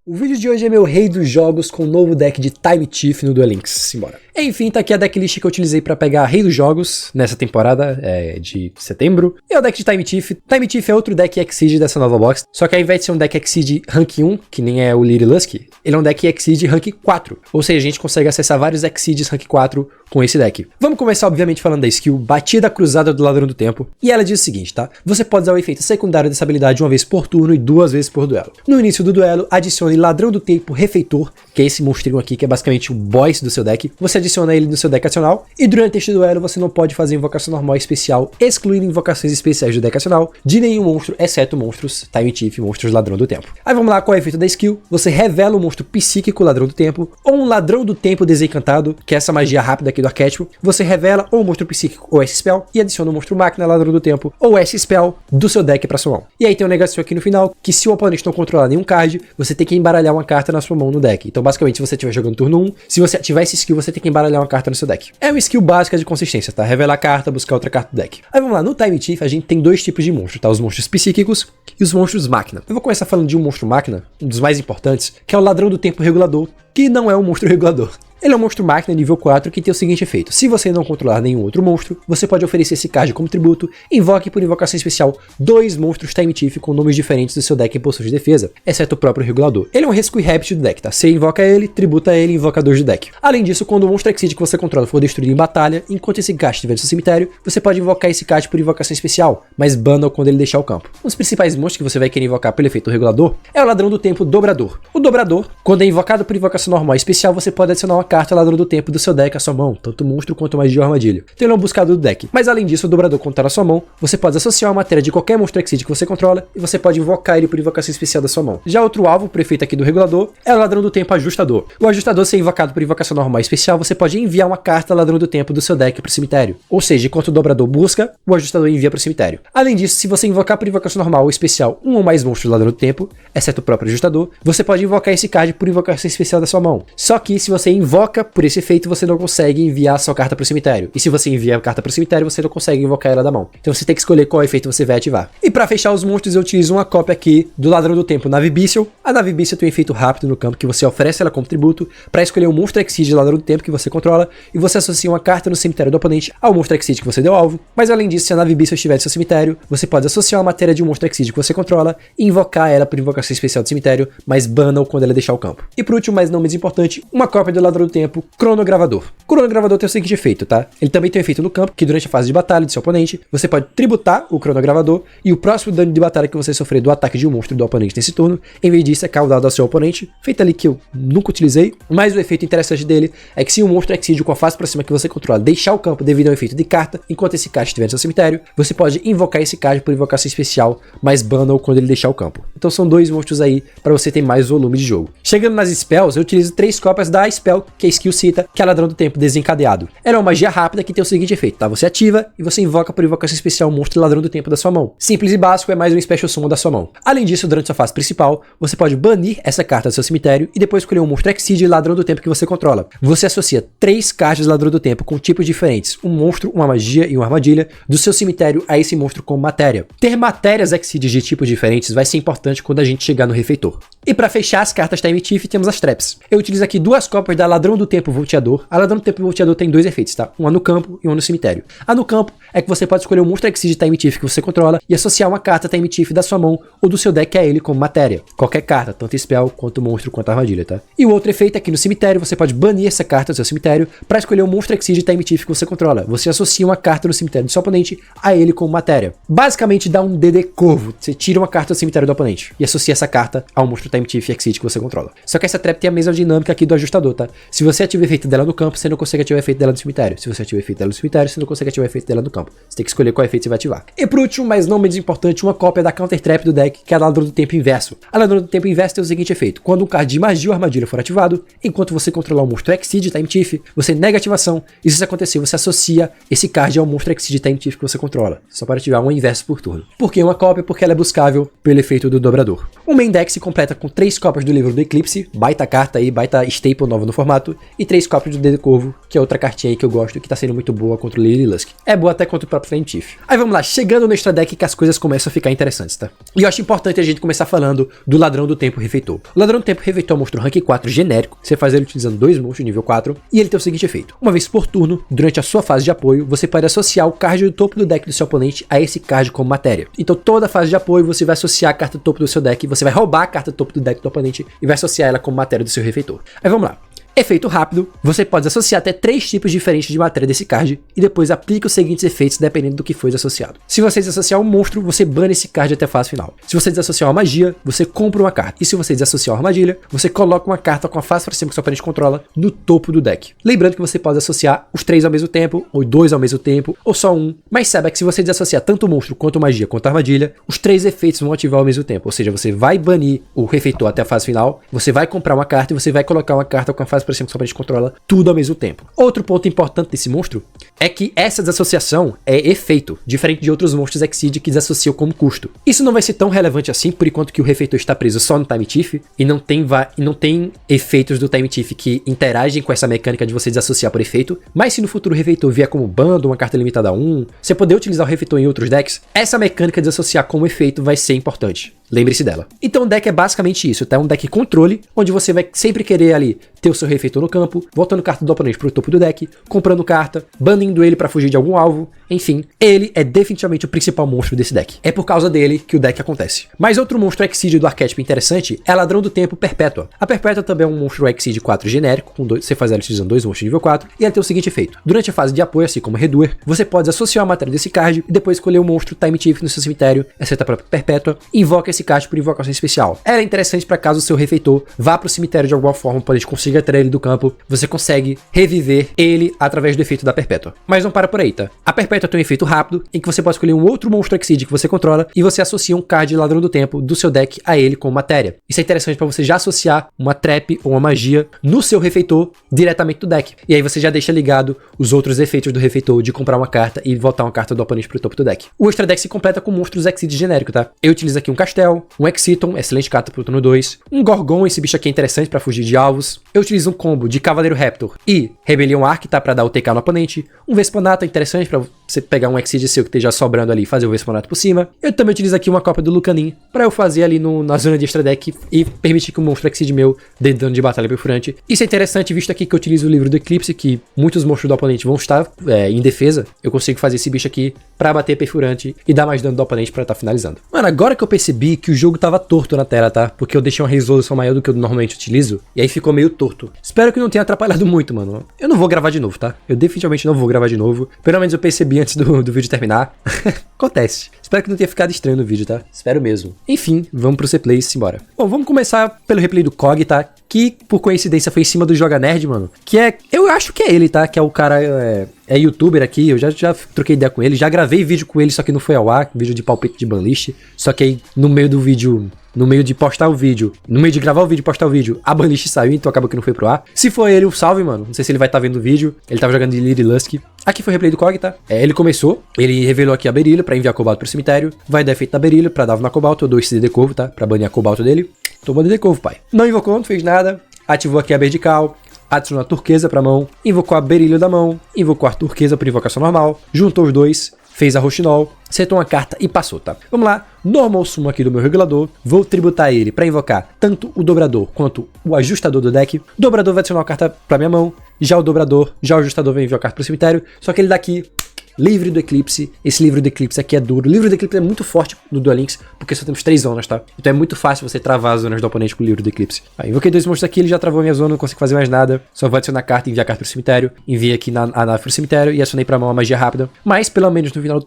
O vídeo de hoje é meu rei dos jogos com o novo deck de Time Thief no Duel Links. Simbora. Enfim, tá aqui a decklist que eu utilizei pra pegar rei dos jogos nessa temporada de setembro. É o deck de Time Thief. Time Thief é outro deck Exceed dessa nova box, só que ao invés de ser um deck Exceed Rank 1, que nem é o Lily Lusk, ele é um deck Exceed Rank 4. Ou seja, a gente consegue acessar vários Exceeds Rank 4 com esse deck. Vamos começar obviamente falando da skill Batida Cruzada do Ladrão do Tempo. E ela diz o seguinte, tá? Você pode usar o efeito secundário dessa habilidade uma vez por turno e 2 vezes por duelo. No início do duelo, adicione Ladrão do Tempo Refeitor, que é esse monstrinho aqui, que é basicamente o boss do seu deck. Você adiciona ele no seu deck adicional, e durante este duelo você não pode fazer invocação normal especial, excluindo invocações especiais do deck adicional de nenhum monstro, exceto monstros Time Thief, monstros Ladrão do Tempo. Aí vamos lá, qual é o efeito da skill? Você revela um monstro psíquico Ladrão do Tempo, ou um Ladrão do Tempo desencantado, que é essa magia rápida aqui do arquétipo. Você revela ou um monstro psíquico ou S-Spell, e adiciona um monstro máquina Ladrão do Tempo, ou S-Spell do seu deck pra sua mão. E aí tem um negócio aqui no final, que se o oponente não controlar nenhum card, você tem que embaralhar uma carta na sua mão no deck. Então basicamente, se você estiver jogando turno 1, se você ativar esse skill, você tem que embaralhar uma carta no seu deck. É uma skill básica de consistência, tá? Revelar a carta, buscar outra carta do deck. Aí vamos lá, no Time Thief a gente tem dois tipos de monstros, tá? Os monstros psíquicos e os monstros máquina. Eu vou começar falando de um monstro máquina, um dos mais importantes, que é o Ladrão do Tempo Regulador, que não é um monstro regulador. Ele é um monstro máquina nível 4 que tem o seguinte efeito: se você não controlar nenhum outro monstro, você pode oferecer esse card como tributo, invoque por invocação especial 2 monstros Time Thief com nomes diferentes do seu deck em posição de defesa, exceto o próprio regulador. Ele é um Rescue Rabbit do deck, tá? Você invoca ele, tributa ele e invoca 2 do deck. Além disso, quando o monstro Exceed que você controla for destruído em batalha, enquanto esse card estiver no seu cemitério, você pode invocar esse card por invocação especial, mas bana quando ele deixar o campo. Um dos principais monstros que você vai querer invocar pelo efeito regulador é o Ladrão do Tempo Dobrador. O Dobrador, quando é invocado por invocação normal e especial, você pode adicionar uma carta Ladrão do Tempo do seu deck à sua mão, tanto monstro quanto magia ou armadilha. Então ele é um buscador do deck. Mas além disso, o Dobrador, quando tá na sua mão, você pode associar uma matéria de qualquer monstro Exceed que você controla e você pode invocar ele por invocação especial da sua mão. Já outro alvo, prefeito aqui do regulador, é o Ladrão do Tempo Ajustador. O Ajustador, ser invocado por invocação normal e especial, você pode enviar uma carta Ladrão do Tempo do seu deck pro cemitério. Ou seja, enquanto o Dobrador busca, o Ajustador envia pro cemitério. Além disso, se você invocar por invocação normal ou especial um ou mais monstros Ladrão do Tempo, exceto o próprio Ajustador, você pode invocar esse card por invocação especial da sua mão. Só que se você invoca por esse efeito, você não consegue enviar a sua carta pro cemitério. E se você envia a carta pro cemitério, você não consegue invocar ela da mão. Então você tem que escolher qual efeito você vai ativar. E pra fechar os monstros, eu utilizo uma cópia aqui do Ladrão do Tempo Navibício. A Navibício tem um efeito rápido no campo que você oferece ela como tributo pra escolher um monstro Exceed Ladrão do Tempo que você controla, e você associa uma carta no cemitério do oponente ao monstro Exceed que você deu alvo. Mas além disso, se a Navibício estiver no seu cemitério, você pode associar uma matéria de um monstro Exceed que você controla e invocar ela por invocação especial do cemitério, mas bana-o quando ela deixar o campo. E por último, mas não menos importante, uma cópia do Ladrão do Tempo Cronogravador. O Cronogravador tem o seguinte efeito, tá? Ele também tem um efeito no campo, que durante a fase de batalha do seu oponente, você pode tributar o Cronogravador, e o próximo dano de batalha que você sofrer do ataque de um monstro do oponente nesse turno, em vez disso, é caudado ao seu oponente, feito ali que eu nunca utilizei, mas o efeito interessante dele é que se um monstro Exceed com a face pra cima que você controla deixar o campo devido ao efeito de carta, enquanto esse card estiver no seu cemitério, você pode invocar esse card por invocação especial, mas bana-o quando ele deixar o campo. Então são 2 monstros aí pra você ter mais volume de jogo. Chegando nas spells, eu utilizo 3 cópias da spell, que é a skill cita, que é Ladrão do Tempo Desencadeado. Ela é uma magia rápida que tem o seguinte efeito, tá? Você ativa e você invoca por invocação especial o monstro Ladrão do Tempo da sua mão. Simples e básico, é mais um special summon da sua mão. Além disso, durante sua fase principal, você pode banir essa carta do seu cemitério e depois escolher um monstro Exceed Ladrão do Tempo que você controla. Você associa 3 cartas Ladrão do Tempo com tipos diferentes, um monstro, uma magia e uma armadilha, do seu cemitério a esse monstro como matéria. Ter matérias Exceed de tipos diferentes vai ser importante quando a gente chegar no refeitor. E para fechar as cartas Time Thief, temos as traps. Eu utilizo aqui 2 cópias da Ladrão do Tempo Volteador. A Ladrão do Tempo Volteador tem 2 efeitos, tá? Uma no campo e uma no cemitério. A no campo é que você pode escolher um monstro Exceed Time Thief que você controla e associar uma carta Time Thief da sua mão ou do seu deck a ele como matéria. Qualquer carta, tanto spell, quanto monstro, quanto armadilha, tá? E o outro efeito é que no cemitério você pode banir essa carta do seu cemitério para escolher um monstro Exceed Time Thief que você controla. Você associa uma carta no cemitério do seu oponente a ele como matéria. Basicamente dá um DD Corvo. Você tira uma carta do cemitério do oponente e associa essa carta ao monstro Time Thief Exceed que você controla. Só que essa trap tem a mesma dinâmica aqui do ajustador, tá? Se você ativa o efeito dela no campo, você não consegue ativar o efeito dela no cemitério. Se você ativa o efeito dela no cemitério, você não consegue ativar o efeito dela no campo. Você tem que escolher qual efeito você vai ativar. E por último, mas não menos importante, uma cópia da Counter Trap do deck, que é a Ladrão do Tempo Inverso. A Ladrão do Tempo Inverso tem o seguinte efeito: quando um card de magia ou armadilha for ativado, enquanto você controlar o monstro Exceed Time Thief, você nega a ativação, e se isso acontecer, você associa esse card ao monstro Exceed Time Thief que você controla. Só para ativar um inverso por turno. Por que uma cópia? Porque ela é buscável pelo efeito do dobrador. O main deck se completa com 3 cópias do livro do Eclipse, baita carta aí, baita staple nova no formato, e 3 cópias do Dedo Corvo, que é outra cartinha aí que eu gosto, que tá sendo muito boa contra o Lily Lusk. É boa até contra o próprio Time Thief. Aí vamos lá, chegando no extra deck que as coisas começam a ficar interessantes, tá? E eu acho importante a gente começar falando do Ladrão do Tempo Refeitor. O Ladrão do Tempo Refeitor é um monstro rank 4 genérico, você faz ele utilizando 2 monstros nível 4, e ele tem o seguinte efeito: uma vez por turno, durante a sua fase de apoio, você pode associar o card do topo do deck do seu oponente a esse card como matéria. Então toda fase de apoio você vai associar a carta do topo do seu deck, você vai roubar a carta do topo do deck do oponente e vai associar ela como matéria do seu refeitor. Aí vamos lá. Efeito rápido, você pode associar até 3 tipos diferentes de matéria desse card e depois aplica os seguintes efeitos dependendo do que foi associado. Se você desassociar um monstro, você bane esse card até a fase final. Se você desassociar uma magia, você compra uma carta. E se você desassociar uma armadilha, você coloca uma carta com a face para cima que seu oponente controla no topo do deck. Lembrando que você pode associar os 3 ao mesmo tempo, ou 2 ao mesmo tempo, ou só um. Mas saiba que se você desassociar tanto o monstro quanto a magia quanto a armadilha, os 3 efeitos vão ativar ao mesmo tempo. Ou seja, você vai banir o refeitor até a fase final, você vai comprar uma carta e você vai colocar uma carta com a face para cima que seu oponente controla tudo ao mesmo tempo. Outro ponto importante desse monstro é que essa desassociação é efeito, diferente de outros monstros Exceed que desassociam como custo. Isso não vai ser tão relevante assim, por enquanto que o refeitor está preso só no Time Thief e não tem efeitos do Time Thief que interagem com essa mecânica de você desassociar por efeito, mas se no futuro o refeitor vier como bando, uma carta limitada a 1, você poder utilizar o refeitor em outros decks, essa mecânica de associar como efeito vai ser importante. Lembre-se dela. Então o deck é basicamente isso, tá? É um deck controle, onde você vai sempre querer ali ter o seu refeitor no campo, voltando carta do oponente pro topo do deck, comprando carta, banindo ele pra fugir de algum alvo, enfim. Ele é definitivamente o principal monstro desse deck. É por causa dele que o deck acontece. Mas outro monstro Exceed do arquétipo interessante é Ladrão do Tempo Perpétua. A Perpétua também é um monstro Exceed 4 genérico, você faz ela utilizando 2 monstros de nível 4, e ela tem o seguinte efeito: durante a fase de apoio, assim como Redoer, você pode associar a matéria desse card e depois escolher o monstro Time Thief no seu cemitério, exceto a própria Perpétua, e invoca esse card por invocação especial. Ela é interessante para caso o seu refeitor vá pro cemitério de alguma forma, pode consiga tirar ele do campo, você consegue reviver ele através do efeito da Perpétua. Mas não para por aí, tá? A Perpétua tem um efeito rápido, em que você pode escolher um outro monstro Exceed que você controla, e você associa um card de Ladrão do Tempo do seu deck a ele como matéria. Isso é interessante para você já associar uma trap ou uma magia no seu refeitor diretamente do deck. E aí você já deixa ligado os outros efeitos do refeitor de comprar uma carta e voltar uma carta do oponente pro topo do deck. O extra deck se completa com monstros Exceed genérico, tá? Eu utilizo aqui um Castel, um Exciton, excelente carta pro turno 2, um Gorgon, esse bicho aqui é interessante para fugir de alvos. Eu utilizo um combo de Cavaleiro Raptor e Rebelião Arc, tá? Pra dar o TK no oponente. Um Vespanato é interessante para você pegar um Exceed seu que esteja sobrando ali e fazer o Vespanato por cima. Eu também utilizo aqui uma cópia do Lucanin para eu fazer ali na zona de extra deck e permitir que o monstro Exceed meu dê dano de batalha perfurante. Isso é interessante visto aqui que eu utilizo o livro do Eclipse, que muitos monstros do oponente vão estar em defesa. Eu consigo fazer esse bicho aqui pra bater perfurante e dar mais dano do oponente pra tá finalizando. Mano, agora que eu percebi que o jogo tava torto na tela, tá? Porque eu deixei uma resolução maior do que eu normalmente utilizo, e aí ficou meio torto. Espero que não tenha atrapalhado muito, mano. Eu não vou gravar de novo, tá? Eu definitivamente não vou gravar de novo. Pelo menos eu percebi antes do vídeo terminar. Acontece. Espero que não tenha ficado estranho no vídeo, tá? Espero mesmo. Enfim, vamos pro replay e simbora. Bom, vamos começar pelo replay do Cog, tá? Que, por coincidência, foi em cima do Joga Nerd, mano. Que é... Eu acho que é ele, tá? Que é o cara... É youtuber aqui, eu já troquei ideia com ele. Já gravei vídeo com ele, só que não foi ao ar. Vídeo de palpite de banlist. Só que aí, no meio do vídeo... No meio de postar o vídeo, no meio de gravar o vídeo e postar o vídeo, a banlist saiu, então acabou que não foi pro ar. Se for ele, um salve, mano. Não sei se ele vai estar vendo o vídeo. Ele tava jogando de Lily Lusk. Aqui foi o replay do Cog, tá? Ele começou, ele revelou aqui a Berília pra enviar Cobalto pro cemitério. Vai dar efeito na Berília pra dar na Cobalto. Eu dou esse DD Corvo, tá? Pra banir a Cobalto dele. Tomou DD Corvo, pai. Não invocou, não fez nada. Ativou aqui a Berdical. Adicionou a Turquesa pra mão. Invocou a Berília da mão. Invocou a Turquesa por invocação normal. Juntou os dois. Fez a Rochinol, setou uma carta e passou, tá? Vamos lá, Normal Summon aqui do meu regulador, vou tributar ele para invocar tanto o dobrador quanto o ajustador do deck. O dobrador vai adicionar uma carta pra minha mão, já o ajustador vai enviar a carta pro cemitério, só que ele daqui... Livre do Eclipse, esse livro do Eclipse aqui é duro. O livro do Eclipse é muito forte no Duel Links, porque só temos 3 zonas, tá? Então é muito fácil você travar as zonas do oponente com o livro do Eclipse. Aí, invoquei 2 monstros aqui, ele já travou a minha zona, não consigo fazer mais nada. Só vou adicionar a carta e enviar a carta pro cemitério. Enviei aqui a nave pro cemitério e acionei pra mão a magia rápida. Mas pelo menos no final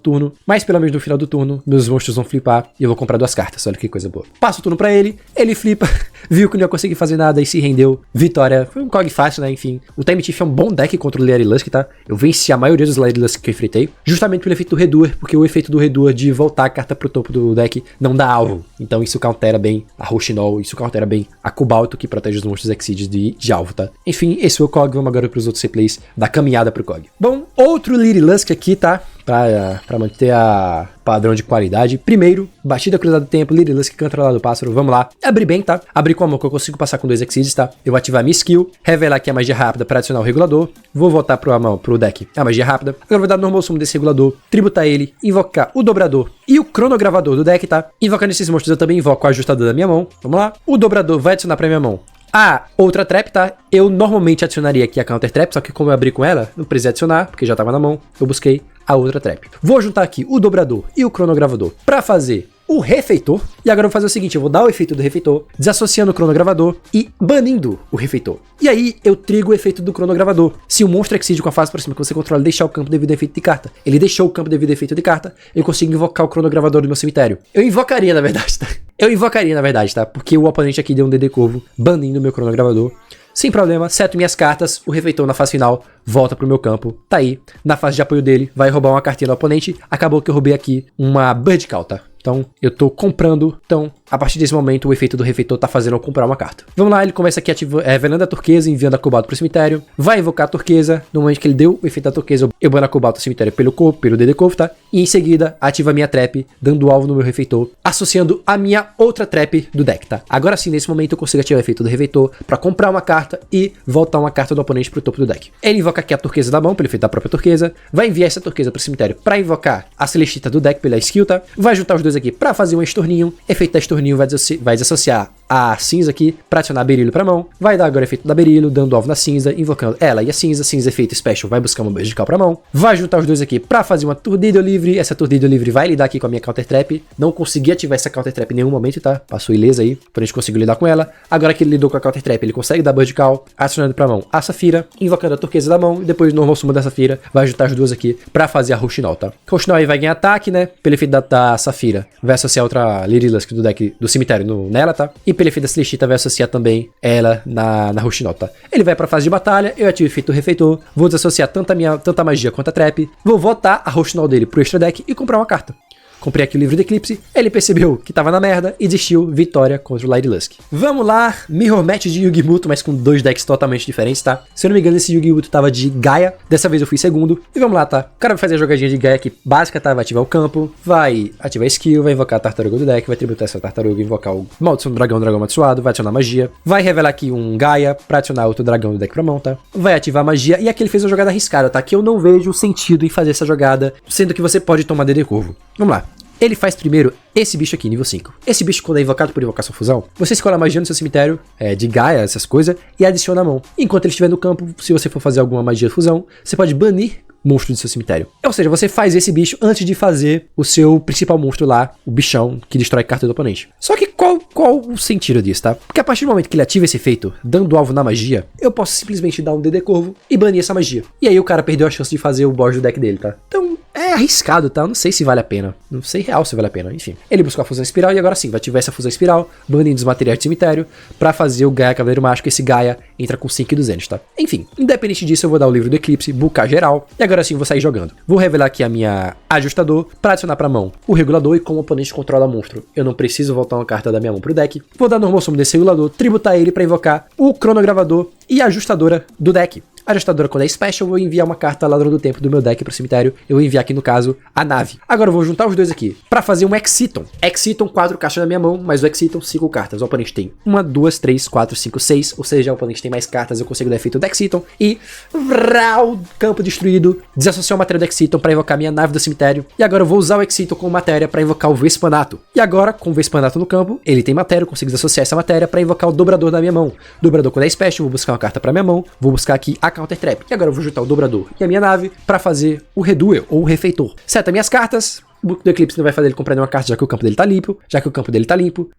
do turno, meus monstros vão flipar e eu vou comprar 2 cartas. Olha que coisa boa. Passo o turno pra ele flipa, viu que não ia conseguir fazer nada e se rendeu. Vitória. Foi um Cog fácil, né? Enfim. O Time Thief é um bom deck contra o Lady Lusk, tá? Eu venci a maioria dos Lady Lusk que eu enfrentei. Justamente pelo efeito do Redoer, porque o efeito do Redoer de voltar a carta pro topo do deck não dá alvo. Então isso countera bem a Rochinol, isso countera bem a Cobalto, que protege os monstros Exceed de alvo, tá? Enfim, esse foi o Cog, vamos agora pros outros replays da caminhada pro Cog. Bom, outro Lady Lusk aqui, tá? pra manter a padrão de qualidade. Primeiro, batida cruzada do tempo, Lady Lusk, canto lá do pássaro, vamos lá. Abri bem, tá? Abri com a mão que eu consigo passar com 2 Exceeds, tá? Eu vou ativar minha skill, revelar aqui a magia rápida para adicionar o regulador. Vou voltar pro deck a magia rápida. Agora eu vou dar normal sumo desse regulador, tributar ele, invocar o dobrador e o cronogravador do deck, tá? Invocando esses monstros eu também invoco o ajustador da minha mão. Vamos lá. O dobrador vai adicionar pra minha mão a outra trap, tá? Eu normalmente adicionaria aqui a counter trap, só que como eu abri com ela, não precisei adicionar, porque já tava na mão, eu busquei a outra trap. Vou juntar aqui o dobrador e o cronogravador pra fazer o refeitor. E agora eu vou fazer o seguinte, eu vou dar o efeito do refeitor, desassociando o cronogravador e banindo o refeitor. E aí eu trigo o efeito do cronogravador. Se o monstro Exceed com a fase próxima que você controla deixar o campo devido a efeito de carta, ele deixou o campo devido a efeito de carta, eu consigo invocar o cronogravador do meu cemitério. Eu invocaria, na verdade, tá? Porque o oponente aqui deu um DD Corvo, banindo o meu cronogravador. Sem problema, seto minhas cartas, o refeitor na fase final volta pro meu campo, tá aí. Na fase de apoio dele, vai roubar uma cartinha do oponente. Acabou que eu roubei aqui uma Bird Call, tá? Então, eu tô comprando. Então, a partir desse momento, o efeito do refeitor tá fazendo eu comprar uma carta. Vamos lá, ele começa aqui revelando a turquesa, enviando a Cobalt pro cemitério. Vai invocar a turquesa. No momento que ele deu o efeito da turquesa, eu bano a Cobalt pro cemitério pelo DD Corvo, tá? E em seguida, ativa a minha trap, dando alvo no meu refeitor, associando a minha outra trap do deck, tá? Agora sim, nesse momento, eu consigo ativar o efeito do refeitor pra comprar uma carta e voltar uma carta do oponente pro topo do deck. Ele invoca aqui a turquesa da mão, pelo efeito da própria turquesa. Vai enviar essa turquesa pro cemitério pra invocar a celestita do deck pela skill, tá? Vai juntar os dois aqui pra fazer um estorninho. Efeito da estorninho vai desassociar a cinza aqui pra adicionar berilho pra mão. Vai dar agora efeito da berilho, dando alvo na cinza, invocando ela e a cinza. Cinza efeito special vai buscar uma vertical pra mão. Vai juntar os dois aqui pra fazer uma Tornado livre. Essa Tornado livre vai lidar aqui com a minha counter trap. Não consegui ativar essa counter trap em nenhum momento, tá? Passou ilesa aí, pra gente conseguir lidar com ela. Agora que ele lidou com a counter trap, ele consegue dar vertical, adicionando pra mão a Safira, invocando a turquesa da mão e depois no normal sumo da Safira vai juntar as duas aqui pra fazer a Rochinol, tá? Rochinol aí vai ganhar ataque, né? Pelo efeito da Safira, vai associar outra Lady Lusk do deck do cemitério nela, tá? E pelo efeito da Celestita vai associar também ela na Rochinol, tá? Ele vai pra fase de batalha, eu ativo o efeito do refeitor, vou desassociar tanto a magia quanto a trap, vou votar a Rochinol dele pro extra deck e comprar uma carta. Comprei aqui o livro do Eclipse, ele percebeu que tava na merda e desistiu, vitória contra o Lady Lusk. Vamos lá, Mirror Match de Yugi-Muto, mas com 2 decks totalmente diferentes, tá? Se eu não me engano, esse Yugi-Muto tava de Gaia, dessa vez eu fui segundo. E vamos lá, tá? O cara vai fazer a jogadinha de Gaia aqui básica, tá? Vai ativar o campo, vai ativar a skill, vai invocar a tartaruga do deck, vai tributar essa tartaruga, invocar o Maldição do Dragão amaldiçoado, vai adicionar magia, vai revelar aqui um Gaia pra adicionar outro dragão do deck pra mão, tá? Vai ativar a magia, e aqui ele fez uma jogada arriscada, tá? Que eu não vejo sentido em fazer essa jogada, sendo que você pode tomar DD Corvo. Vamos lá. Ele faz primeiro esse bicho aqui, nível 5. Esse bicho, quando é invocado por invocação fusão, você escolhe a magia no seu cemitério, de Gaia, essas coisas, e adiciona a mão. Enquanto ele estiver no campo, se você for fazer alguma magia de fusão, você pode banir monstro do seu cemitério. Ou seja, você faz esse bicho antes de fazer o seu principal monstro lá, o bichão que destrói carta do oponente. Só que qual o sentido disso, tá? Porque a partir do momento que ele ativa esse efeito, dando alvo na magia, eu posso simplesmente dar um DD Corvo e banir essa magia. E aí o cara perdeu a chance de fazer o boss do deck dele, tá? Então, é arriscado, tá? Eu não sei se vale a pena. Não sei real se vale a pena, enfim. Ele buscou a fusão espiral e agora sim, vai ativar essa fusão espiral, banindo os materiais de cemitério, pra fazer o Gaia Cavaleiro Mágico. Esse Gaia entra com 5 e 200, tá? Enfim, independente disso, eu vou dar o livro do Eclipse, bucar geral, e agora sim vou sair jogando. Vou revelar aqui a minha ajustador, pra adicionar pra mão o regulador, e como o oponente controla monstro, eu não preciso voltar uma carta da minha mão pro deck. Vou dar normal sumo desse regulador, tributar ele pra invocar o cronogravador e a ajustadora do deck. A ajustadora, quando é special, eu vou enviar uma carta Ladrão do Tempo do meu deck pro cemitério. Eu vou enviar aqui, no caso, a nave. Agora eu vou juntar os dois aqui pra fazer um Exciton. Exciton, 4 caixas na minha mão, mas o Exciton, 5 cartas. O oponente tem 1, 2, 3, 4, 5, 6. Ou seja, o oponente tem mais cartas, eu consigo dar efeito do Exciton. E, vrau, campo destruído. Desassociar o matéria do Exciton pra invocar minha nave do cemitério. E agora eu vou usar o Exciton como matéria pra invocar o Vespanato. E agora, com o Vespanato no campo, ele tem matéria, eu consigo desassociar essa matéria pra invocar o dobrador da minha mão. Dobrador, quando é special, eu vou buscar uma carta pra minha mão. Vou buscar aqui a Counter Trap. E agora eu vou juntar o dobrador e a minha nave pra fazer o Reduer ou o Refeitor. Seta minhas cartas. O book do Eclipse não vai fazer ele comprar nenhuma carta, já que o campo dele tá limpo.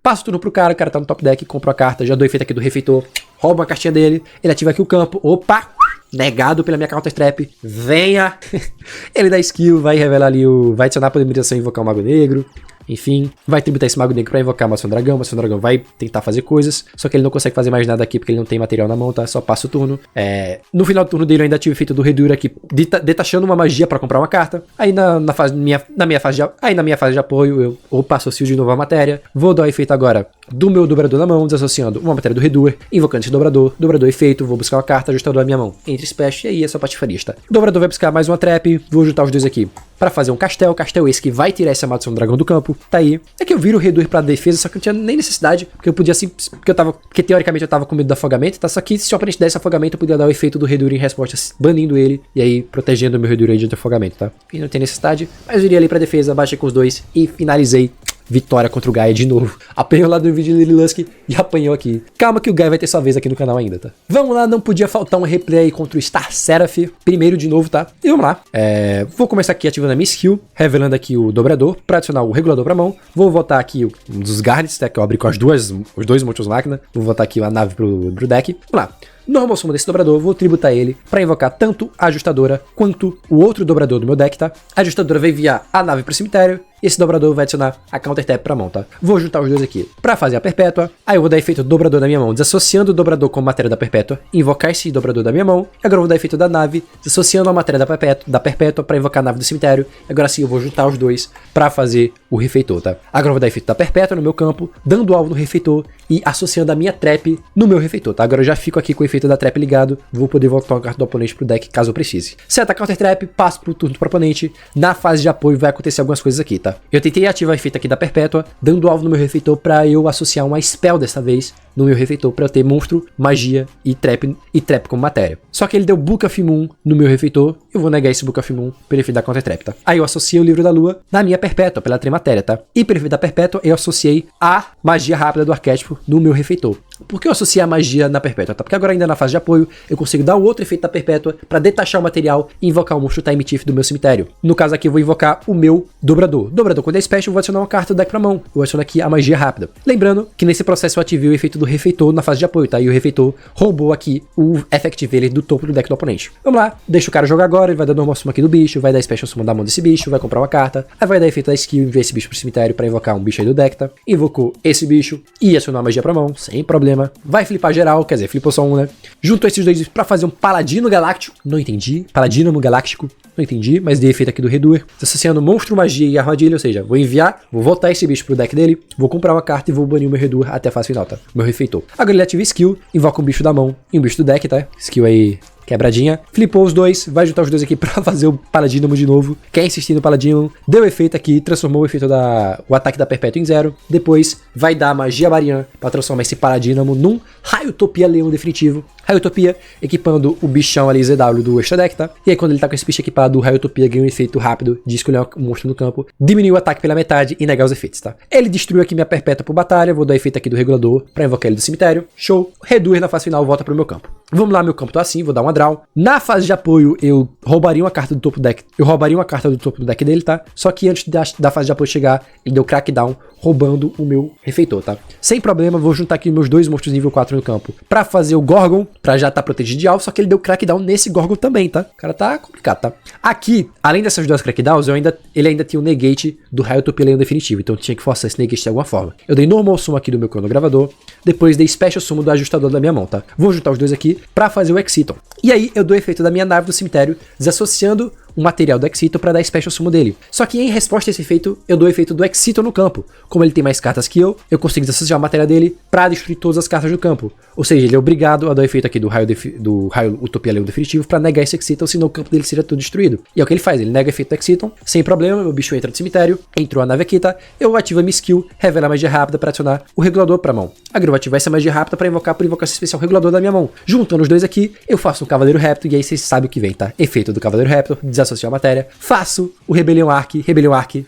Passo o turno pro cara, o cara tá no top deck, compro a carta, já dou efeito aqui do Refeitor, roubo uma cartinha dele, ele ativa aqui o campo, opa, negado pela minha counter trap, venha. Ele dá skill, vai revelar ali vai adicionar a polimerização e invocar o Mago Negro. Enfim, vai tributar esse Mago Negro pra invocar Maldição do Dragão. Maldição do Dragão vai tentar fazer coisas, só que ele não consegue fazer mais nada aqui porque ele não tem material na mão, tá? Só passa o turno. No final do turno dele eu ainda tive o efeito do Reduer aqui, detachando uma magia pra comprar uma carta. Aí na minha fase de apoio eu associo de novo a matéria. Vou dar o efeito agora do meu dobrador na mão, desassociando uma matéria do Redoer, invocando esse dobrador efeito, vou buscar uma carta, ajustador na minha mão, entre Special, e aí é só patifaria, tá? O dobrador vai buscar mais uma trap, vou juntar os dois aqui pra fazer um castel esse que vai tirar essa maldição do dragão do campo, tá aí. É que eu viro o Redoer pra defesa, só que não tinha nem necessidade, porque eu podia assim, porque teoricamente eu tava com medo do afogamento, tá? Só que se o oponente desse afogamento, eu podia dar o efeito do Redoer em resposta, banindo ele, e aí protegendo o meu Redoer de afogamento, tá? E não tem necessidade, mas eu iria ali pra defesa, baixei com os dois e finalizei. Vitória contra o Gaia de novo. Apanhou lá do vídeo de Lily Lusk e apanhou aqui. Calma que o Gaia vai ter sua vez aqui no canal ainda, tá? Vamos lá, não podia faltar um replay contra o Star Seraph. Primeiro de novo, tá? E vamos lá. Vou começar aqui ativando a minha skill, revelando aqui o dobrador, pra adicionar o regulador pra mão. Vou voltar aqui um dos guards, tá? Que eu abri com os dois monstros máquina. Vou voltar aqui a nave pro deck. Vamos lá. Normal summon desse dobrador, vou tributar ele pra invocar tanto a ajustadora quanto o outro dobrador do meu deck, tá? A ajustadora vai enviar a nave pro cemitério e esse dobrador vai adicionar a counter tap pra mão, tá? Vou juntar os dois aqui pra fazer a perpétua. Aí eu vou dar efeito do dobrador da minha mão, desassociando o dobrador com a matéria da perpétua, invocar esse dobrador da minha mão. E agora eu vou dar efeito da nave, desassociando a matéria da perpétua pra invocar a nave do cemitério. E agora sim eu vou juntar os dois pra fazer o refeitor, tá? Agora eu vou dar efeito da perpétua no meu campo, dando alvo no refeitor e associando a minha trap no meu refeitor, tá? Agora eu já fico aqui com o efeito da trap ligado, vou poder voltar uma carta do oponente pro deck caso eu precise. Seta counter trap, passo pro turno pro oponente. Na fase de apoio vai acontecer algumas coisas aqui, tá? Eu tentei ativar o efeito aqui da perpétua, dando alvo no meu refeitor pra eu associar uma spell dessa vez no meu refeitor pra eu ter monstro, magia e trap como matéria. Só que ele deu Book of Moon no meu refeitor, eu vou negar esse Book of Moon pelo efeito da counter trap, tá? Aí eu associei o livro da lua na minha perpétua, pela trimatéria, tá? E pelo efeito da perpétua eu associei a magia rápida do arquétipo no meu refeitor. Por que eu associei a magia na perpétua? Tá? Porque agora ainda na fase de apoio eu consigo dar o outro efeito da perpétua pra detachar o material e invocar o monstro Time Thief do meu cemitério. No caso aqui eu vou invocar o meu dobrador. Dobrador quando é special eu vou adicionar uma carta do deck pra mão. Eu vou adicionar aqui a magia rápida. Lembrando que nesse processo eu ativei o efeito do refeitor na fase de apoio, tá? E o refeitor roubou aqui o effective do topo do deck do oponente. Vamos lá, deixa o cara jogar agora, ele vai dar normal summon aqui do bicho, vai dar special summon da mão desse bicho, vai comprar uma carta, aí vai dar efeito da skill, enviar esse bicho pro cemitério pra invocar um bicho aí do deck, tá? Invocou esse bicho e acionou a magia pra mão, sem problema. Vai flipar geral, quer dizer, flipou só um, né? Juntou esses dois pra fazer um paladino galáctico, não entendi, paladino galáctico, não entendi, mas dei efeito aqui do Redoer, associando monstro, magia e armadilha, ou seja, vou enviar, vou voltar esse bicho pro deck dele, vou comprar uma carta e vou banir o meu Redoer até a fase final, tá? Meu refeitor. Agora ele ativa skill, invoca um bicho da mão e um bicho do deck, tá? Skill aí quebradinha, flipou os dois, vai juntar os dois aqui pra fazer o Paladínamo de novo. Quer insistir no Paladínamo, deu efeito aqui, transformou o efeito o ataque da Perpétua em 0. Depois vai dar a magia Barian pra transformar esse Paladínamo num Raiotopia Leão definitivo. Raiotopia equipando o bichão ali ZW do extra deck, tá? E aí quando ele tá com esse bicho equipado, o Raiotopia ganha um efeito rápido de escolher um monstro no campo, diminuir o ataque pela metade e negar os efeitos, tá? Ele destruiu aqui minha Perpétua por batalha, vou dar efeito aqui do regulador pra invocar ele do cemitério. Show! Redoer na fase final, volta pro meu campo. Vamos lá, meu campo tá assim, vou dar uma draw. Na fase de apoio, eu roubaria uma carta do topo do deck. Eu roubaria uma carta do topo do deck dele, tá? Só que antes da fase de apoio chegar, ele deu crackdown, roubando o meu refeitor, tá? Sem problema, vou juntar aqui meus dois monstros nível 4 no campo pra fazer o Gorgon, pra já tá protegido de alvo, só que ele deu crackdown nesse Gorgon também, tá? O cara tá complicado, tá? Aqui, além dessas duas crackdowns, ele ainda tinha o negate do Raiotopia Leão definitivo, então eu tinha que forçar esse negate de alguma forma. Eu dei normal summon aqui do meu cronogravador, depois dei special summon do ajustador da minha mão, tá? Vou juntar os dois aqui pra fazer o Exciton. E aí eu dou efeito da minha nave do cemitério, desassociando o material do Exciton para dar special summon dele. Só que em resposta a esse efeito, eu dou o efeito do Exciton no campo. Como ele tem mais cartas que eu consigo desassociar a matéria dele para destruir todas as cartas do campo. Ou seja, ele é obrigado a dar o efeito aqui do raio Utopia Leão definitivo para negar esse Exciton, senão o campo dele seria todo destruído. E é o que ele faz, ele nega o efeito do Exciton, sem problema, meu bicho entra no cemitério, entrou a nave aqui, tá? Eu ativo a minha skill, revela a magia rápida para adicionar o regulador para mão. Agora eu vou ativar essa magia rápida para invocar por invocação especial o regulador da minha mão. Juntando os dois aqui, eu faço um Cavaleiro Raptor e aí vocês sabem o que vem, tá? Efeito do Cavaleiro Raptor, desassociar a matéria. Faço o Rebelião Arc,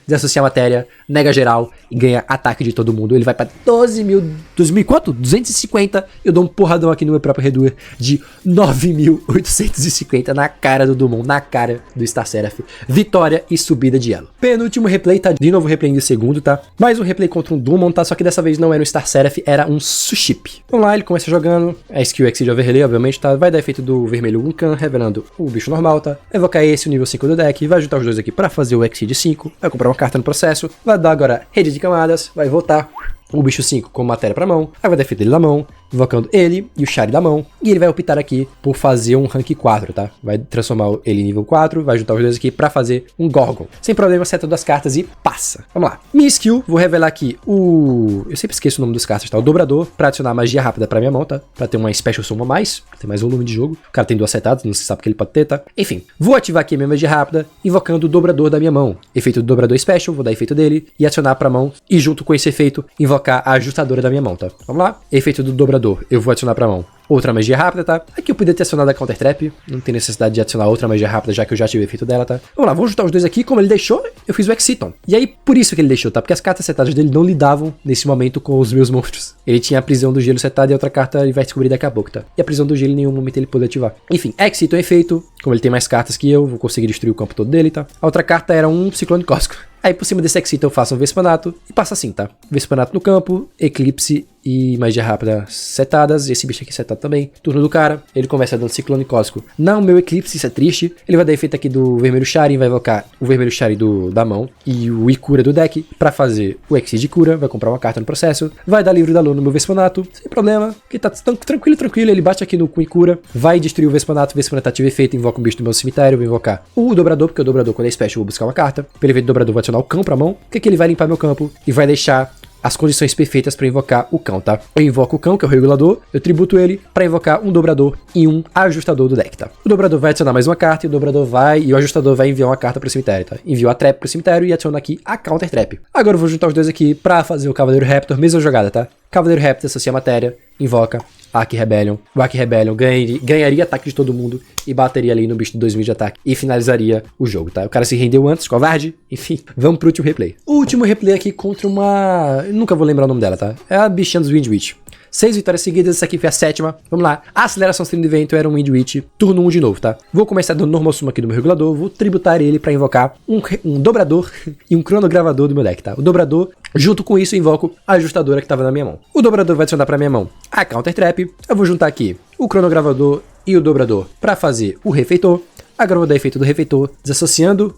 desassociar a matéria, nega geral e ganha ataque de todo mundo. Ele vai pra 12.000 quanto? 250. Eu dou um porradão aqui no meu próprio Redoer de 9.850 na cara do Dumont, na cara do Star Seraph. Vitória e subida de elo. Penúltimo replay, tá? De novo replay em segundo, tá? Mais um replay contra um Dumont, tá? Só que dessa vez não era um Star Seraph, era um Suship. Vamos lá, ele começa jogando. A skill Exceed Overlay, obviamente, tá? Vai dar efeito do vermelho Wunkan, revelando o bicho normal, tá? Evocar esse, o nível 5 do deck, vai juntar os dois aqui pra fazer o Exceed 5, vai comprar uma carta no processo, vai dar agora rede de camadas, vai voltar o bicho 5 com matéria pra mão, aí vai dar efeito dele na mão, invocando ele e o Shari da mão, E ele vai optar aqui por fazer um rank 4, tá? Vai transformar ele em nível 4, vai juntar os dois aqui pra fazer um Gorgon. Sem problema, seta duas cartas e passa. Vamos lá. Minha skill, vou revelar aqui eu sempre esqueço o nome dos cartas, tá? O Dobrador, pra adicionar magia rápida pra minha mão, tá? Pra ter uma special summon a mais, pra ter mais volume de jogo. O cara tem duas setadas, não se sabe o que ele pode ter, tá? Enfim, vou ativar aqui a minha magia rápida, invocando o Dobrador da minha mão. Efeito do Dobrador Special, vou dar efeito dele e adicionar pra mão. E junto com esse efeito, invocar a ajustadora da minha mão, tá? Vamos lá. Efeito do Dobrador, eu vou adicionar pra mão outra magia rápida, tá? Aqui eu poderia ter acionado a Counter Trap, não tem necessidade de adicionar outra magia rápida, já que eu já tive o efeito dela, tá? Vamos lá, vamos juntar os dois aqui, como ele deixou, eu fiz o Exciton. E aí, por isso que ele deixou, tá? Porque as cartas setadas dele não lidavam, nesse momento, com os meus monstros. Ele tinha a prisão do gelo setada e a outra carta ele vai descobrir daqui a pouco, tá? E a prisão do gelo em nenhum momento ele pôde ativar. Enfim, Exciton é efeito, como ele tem mais cartas que eu, vou conseguir destruir o campo todo dele, tá? A outra carta era um Ciclone Cósmico. Aí por cima desse Exciton eu faço um Vespanato e passa assim, tá? Vespanato no campo, Eclipse e magia rápida setadas. Esse bicho aqui setado também. Turno do cara, ele começa dando Ciclone Cósmico. Não, meu Eclipse, isso é triste. Ele vai dar efeito aqui do Vermelho Shari, vai invocar o Vermelho Shari da mão e o Ikura do deck pra fazer o Exceed de cura. Vai comprar uma carta no processo. Vai dar livre da lua no meu Vespanato, sem problema, que tá tranquilo. Ele bate aqui com Ikura, vai destruir o Vespanato ativa efeito, invoca um bicho do meu cemitério, vou invocar o Dobrador, porque o Dobrador quando é special eu vou buscar uma carta. Pelo efeito do Dobrador vou adicionar o cão pra mão, que ele vai limpar meu campo e vai deixar as condições perfeitas para invocar o cão, tá? Eu invoco o cão, que é o regulador, eu tributo ele para invocar um dobrador e um ajustador do deck, tá? O dobrador vai adicionar mais uma carta e o ajustador vai enviar uma carta pro cemitério, tá? Envio a trap pro cemitério e adiciona aqui a counter trap. Agora eu vou juntar os dois aqui para fazer o Cavaleiro Raptor, mesma jogada, tá? Cavaleiro Raptor associa a matéria, invoca Arc Rebellion. O Arc Rebellion ganharia ataque de todo mundo e bateria ali no bicho de 2000 de ataque e finalizaria o jogo, tá? O cara se rendeu antes, covarde. Enfim, vamos pro último replay. O último replay aqui contra uma... Eu nunca vou lembrar o nome dela, tá? É a bichinha dos Wind Witch. 6 vitórias seguidas, essa aqui foi a 7ª. Vamos lá. A aceleração stream do evento era um Wind Witch. Turno 1 de novo, tá? Vou começar dando normal suma aqui do meu regulador. Vou tributar ele pra invocar um dobrador e um cronogravador do meu deck, tá? O dobrador, junto com isso, eu invoco a ajustadora que tava na minha mão. O dobrador vai adicionar pra minha mão a counter trap. Eu vou juntar aqui o cronogravador e o dobrador pra fazer o refeitor. Agora eu vou dar efeito do refeitor, desassociando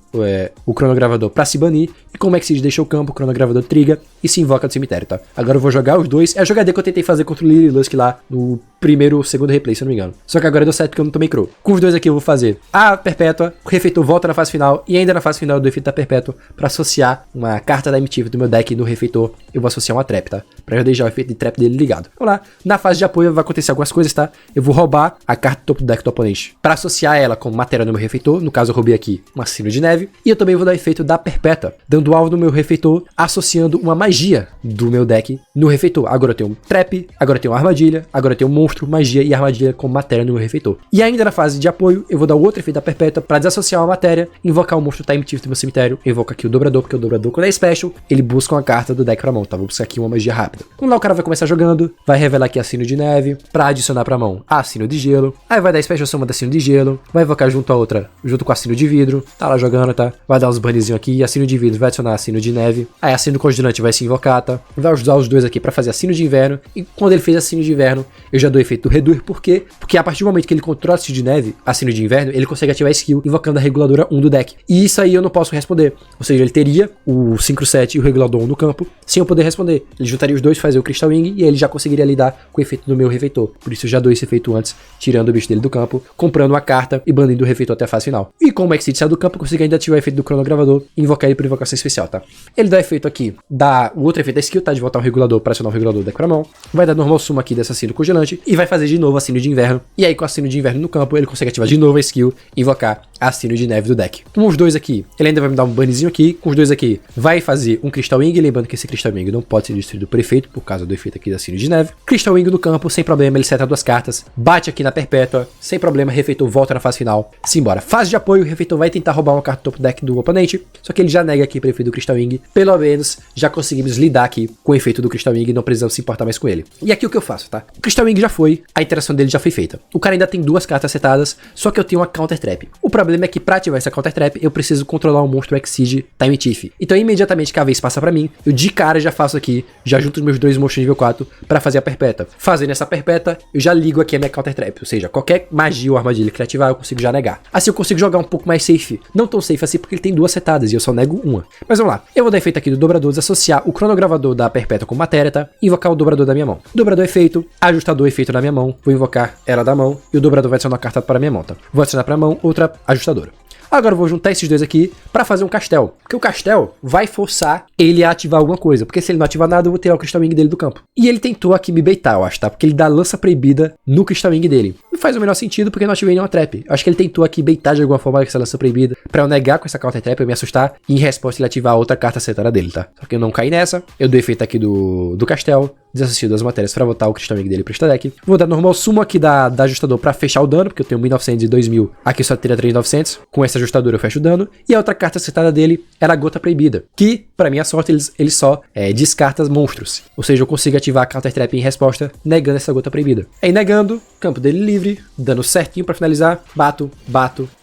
o cronogravador pra se banir. E como é que se deixa o campo, o cronogravador triga e se invoca do cemitério, tá? Agora eu vou jogar os dois. É a jogadinha que eu tentei fazer contra o Lily Lusk lá no primeiro ou segundo replay, se eu não me engano. Só que agora deu certo porque eu não tomei crow. Com os dois aqui eu vou fazer a perpétua, o refeitor volta na fase final. E ainda na fase final eu dou efeito da perpétua pra associar uma carta da Emitiva do meu deck no refeitor. Eu vou associar uma trap, tá? Pra já deixar o efeito de trap dele ligado. Vamos lá. Na fase de apoio vai acontecer algumas coisas, tá? Eu vou roubar a carta do topo do deck do oponente pra associar ela com matéria no meu refeitor. No caso eu roubei aqui uma sino de neve. E eu também vou dar efeito da perpétua, dando alvo no meu refeitor, associando uma magia do meu deck no refeitor. Agora eu tenho um trap, agora eu tenho uma armadilha, agora eu tenho um monstro, magia e armadilha com matéria no meu refeitor. E ainda na fase de apoio, eu vou dar o outro efeito da perpétua para desassociar uma matéria, invocar o monstro Time Thief do meu cemitério, eu invoco aqui o dobrador, porque o dobrador quando é special, ele busca uma carta do deck pra mão, tá? Vou buscar aqui uma magia rápida. Vamos lá, o cara vai começar jogando, vai revelar aqui a sino de neve, pra adicionar pra mão a sino de gelo, aí vai dar special soma da sino de gelo, vai invocar junto a outra, junto com a sino de vidro, tá lá jogando, tá? Vai dar uns bannezinhos aqui, e a sino de vidro vai adicionar a sino de neve, aí a sino congelante vai se invocar, tá? Vai usar os dois aqui pra fazer a sino de inverno, e quando ele fez a sino de inverno, eu já dou efeito do reduzir, por quê? Porque a partir do momento que ele controla a sino de neve, a sino de inverno, ele consegue ativar a skill invocando a reguladora 1 do deck. E isso aí eu não posso responder. Ou seja, ele teria o Synchro 7 e o regulador 1 no campo, sem eu poder responder. Ele juntaria os dois, fazer o Crystal Wing, e aí ele já conseguiria lidar com o efeito do meu refeitor. Por isso eu já dou esse efeito antes, tirando o bicho dele do campo, comprando uma carta e banindo o refeitor até a fase final. E como o Exceed saiu do campo, eu consigo ainda ativar o efeito do cronogravador e invocar ele por invocação especial, tá? Ele dá efeito aqui, dá o outro efeito da skill, tá? De voltar o regulador para acionar o regulador do deck pra mão. Vai dar normal suma aqui dessa sino congelante e vai fazer de novo a sino de inverno. E aí com a sino de inverno no campo, ele consegue ativar de novo a skill e invocar a sino de neve do deck. Com os dois aqui, ele ainda vai me dar um banzinho aqui. Com os dois aqui, vai fazer um Crystal Wing. Lembrando que esse Crystal Wing não pode ser destruído por efeito, por causa do efeito aqui da sino de neve. Crystal Wing no campo, sem problema, ele seta duas cartas. Bate aqui na perpétua, sem problema, refeitor volta na fase final. Simbora. Fase de apoio, o refeitor vai tentar roubar uma carta do topo deck do oponente. Só que ele já nega aqui para o efeito do Crystal Wing. Pelo menos, já conseguimos lidar aqui com o efeito do Crystal Wing e não precisamos se importar mais com ele. E aqui o que eu faço, tá? O Crystal Wing já foi, a interação dele já foi feita. O cara ainda tem duas cartas setadas, só que eu tenho uma Counter Trap. O problema é que pra ativar essa Counter Trap, eu preciso controlar o monstro Exceed Time Thief. Então imediatamente que a vez passa pra mim, eu de cara já faço aqui, já junto os meus 2 monstros nível 4 pra fazer a perpétua. Fazendo essa perpétua, eu já ligo aqui a minha Counter Trap, ou seja, qualquer magia ou armadilha que ele ativar, eu consigo já negar. Assim eu consigo jogar um pouco mais safe. Não tão safe assim porque ele tem 2 setadas e eu só nego uma. Mas vamos lá. Eu vou dar efeito aqui do dobrador, desassociar o cronogravador da perpétua com matéria, tá? E invocar o dobrador da minha mão. Dobrador efeito, ajustador efeito na minha mão. Vou invocar ela da mão e o dobrador vai adicionar uma carta para a minha mão, tá? Vou adicionar pra mão outra ajustadora. Agora eu vou juntar esses dois aqui pra fazer um castelo. Porque o castelo vai forçar ele a ativar alguma coisa. Porque se ele não ativar nada, eu vou tirar o Crystal Wing dele do campo. E ele tentou aqui me baitar, eu acho, tá? Porque ele dá lança proibida no Crystal Wing dele. Não faz o menor sentido porque eu não ativei nenhuma trap. Eu acho que ele tentou aqui baitar de alguma forma essa lança proibida pra eu negar com essa counter trap, eu me assustar. E em resposta ele ativar a outra carta setada dele, tá? Só que eu não caí nessa. Eu dei efeito aqui do castelo. Desassocio 2 matérias pra botar o Crystal Wing dele pro extra deck. Vou dar normal sumo aqui da ajustador pra fechar o dano, porque eu tenho 1900 e 2000. Aqui só teria 3900. Com essa ajustadora eu fecho o dano. E a outra carta setada dele era a Gota Proibida, que, pra minha sorte, ele só descarta monstros. Ou seja, eu consigo ativar a Counter Trap em resposta, negando essa Gota Proibida. Aí negando, campo dele livre, dano certinho pra finalizar, bato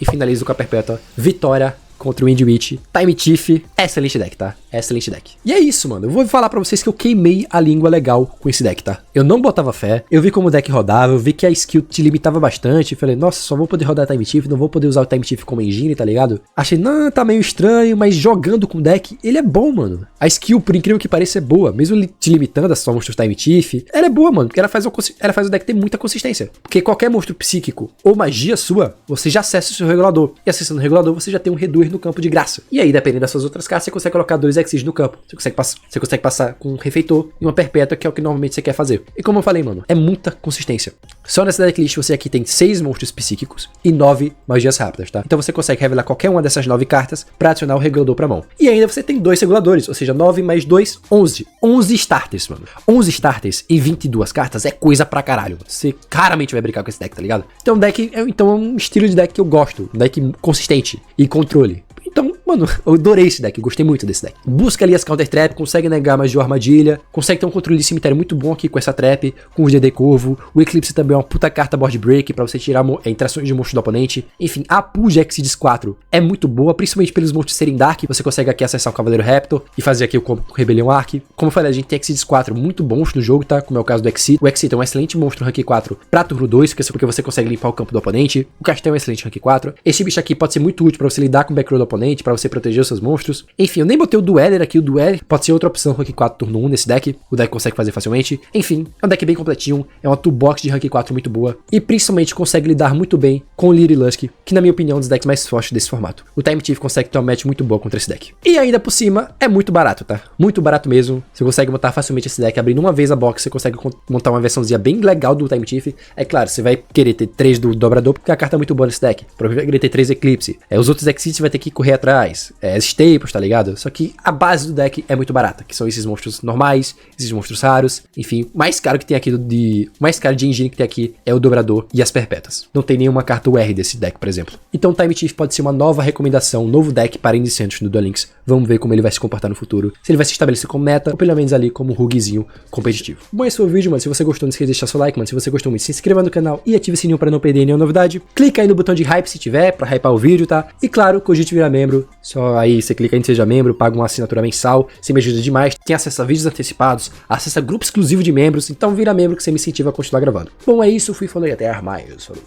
e finalizo com a perpétua. Vitória contra o Wind Witch, Time Thief, excelente deck, tá? Excelente deck. E é isso, mano. Eu vou falar pra vocês que eu queimei a língua legal com esse deck, tá? Eu não botava fé, eu vi como o deck rodava, eu vi que a skill te limitava bastante, falei, nossa, só vou poder rodar Time Thief, não vou poder usar o Time Thief como engine, tá ligado? Achei, não, tá meio estranho, mas jogando com o deck, ele é bom, mano. A skill, por incrível que pareça, é boa, mesmo ele te limitando a só monstros Time Thief, ela é boa, mano, porque ela faz o deck ter muita consistência. Porque qualquer monstro psíquico ou magia sua, você já acessa o seu regulador, e acessando o regulador, você já tem um Reduer no campo de graça. E aí, dependendo das suas outras cartas, você consegue colocar 2 Exis no campo. Você consegue passar com um refeitor e uma perpétua, que é o que normalmente você quer fazer. E como eu falei, mano, é muita consistência. Só nessa decklist você aqui tem 6 monstros psíquicos e 9 magias rápidas, tá? Então você consegue revelar qualquer uma dessas 9 cartas pra adicionar o regulador pra mão. E ainda você tem 2 reguladores, ou seja, 9 mais 2, 11. 11 starters, mano. 11 starters e 22 cartas é coisa pra caralho. Você claramente vai brincar com esse deck, tá ligado? Então, é um estilo de deck que eu gosto. Um deck consistente e controle. Então, mano, eu adorei esse deck, eu gostei muito desse deck. Busca ali as Counter Trap, consegue negar magia ou armadilha, consegue ter um controle de cemitério muito bom aqui com essa trap, com o DD Corvo. O Eclipse também é uma puta carta board break pra você tirar interações de monstros do oponente. Enfim, a pool de Exceeds 4 é muito boa, principalmente pelos monstros serem Dark. Você consegue aqui acessar o Cavaleiro Raptor e fazer aqui o combo com o Rebelião Arc. Como eu falei, a gente tem Exceeds 4 muito bons no jogo, tá? Como é o caso do Exceed. O Exceed é um excelente monstro rank 4 pra turno 2, porque você consegue limpar o campo do oponente. O Castelo é um excelente rank 4. Esse bicho aqui pode ser muito útil pra você lidar com o backroll do oponente, pra você proteger os seus monstros. Enfim, eu nem botei o Dueler aqui. O Dueler pode ser outra opção rank 4 turno 1 nesse deck. O deck consegue fazer facilmente. Enfim, é um deck bem completinho. É uma toolbox de rank 4 muito boa. E principalmente consegue lidar muito bem com o Lyri Lusk, que na minha opinião é um dos decks mais fortes desse formato. O Time Thief consegue ter uma match muito boa contra esse deck. E ainda por cima, é muito barato, tá? Muito barato mesmo. Você consegue montar facilmente esse deck. Abrindo uma vez a box, você consegue montar uma versãozinha bem legal do Time Thief. É claro, você vai querer ter 3 do dobrador, porque a carta é muito boa nesse deck. Provavelmente vai querer ter 3 Eclipse. Os outros Exceeds você vai ter que correr atrás. Staples, tá ligado? Só que a base do deck é muito barata, que são esses monstros normais, esses monstros raros, enfim, o mais caro que tem aqui o mais caro de engine que tem aqui é o dobrador e as perpétuas. Não tem nenhuma carta UR desse deck, por exemplo. Então Time Thief pode ser uma nova recomendação, um novo deck para iniciantes no Duel Links. Vamos ver como ele vai se comportar no futuro, se ele vai se estabelecer como meta, ou pelo menos ali como rugzinho competitivo. Bom, esse foi o vídeo, mano. Se você gostou, não esqueça de deixar seu like, mano. Se você gostou muito, se inscreva no canal e ative o sininho para não perder nenhuma novidade. Clica aí no botão de hype se tiver, para hypar o vídeo, tá? E claro, cogite virar membro. Só aí você clica em seja membro, paga uma assinatura mensal, você me ajuda demais. Tem acesso a vídeos antecipados, acesso a grupo exclusivo de membros, então vira membro que você me incentiva a continuar gravando. Bom, é isso, fui, falou e até mais. Falou.